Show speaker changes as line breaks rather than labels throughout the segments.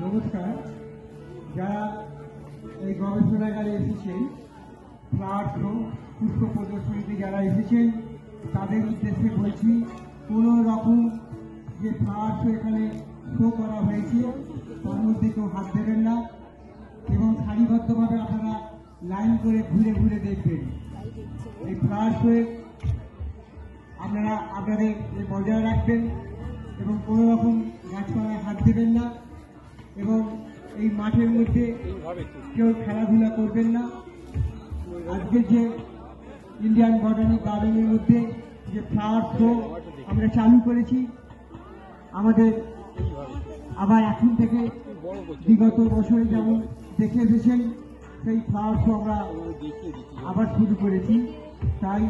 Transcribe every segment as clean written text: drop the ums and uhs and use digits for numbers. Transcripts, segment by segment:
নমস্কার। যারা এই গবেষণাগারে এসেছেন, ফ্লাওয়ার শো পুষ্প প্রদর্শনীতে যারা এসেছেন তাদের উদ্দেশ্যে বলছি, কোনো রকম যে ফ্লাওয়ার শো এখানে শো করা হয়েছে তার মধ্যে কেউ হাত দেবেন না এবং সারিবদ্ধভাবে আপনারা লাইন করে ঘুরে ঘুরে দেখবেন। এই ফ্লাওয়ার শোয়ে আপনারা আপনাদের বজায় রাখবেন এবং কোনো রকম গাছপালায় হাত দেবেন না এবং এই মাঠের মধ্যে কেউ খেলাধুলা করবেন না। আজকের যে ইন্ডিয়ান বটানিক গার্ডেনের মধ্যে যে ফ্লাওয়ার শো আমরা চালু করেছি, আমাদের আবার এখন থেকে বিগত বছরে যেমন দেখে এসেছেন সেই ফ্লাওয়ার শো আমরা আবার শুরু করেছি। তাই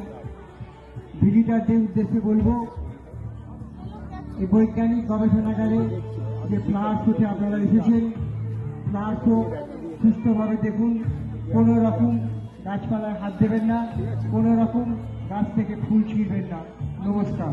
ভিজিটারদের উদ্দেশ্যে বলবো, এই বৈজ্ঞানিক গবেষণাগারে যে ফ্লাওয়ার শোতে আপনারা এসেছেন, ফ্লাওয়ার শো সুস্থভাবে দেখুন, কোনো রকম গাছপালায় হাত দেবেন না, কোনো রকম গাছ থেকে ফুল ছিঁড়বেন না। নমস্কার।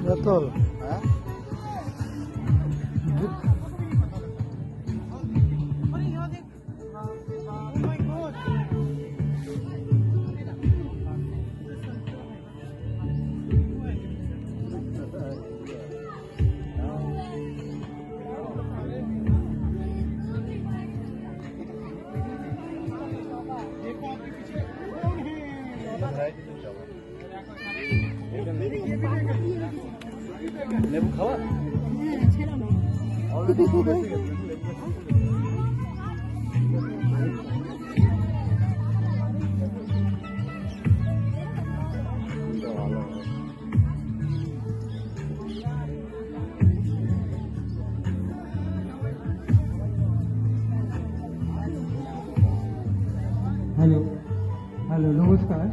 betul লেবু খাওয়া
হ্যালো হ্যালো নমস্কার।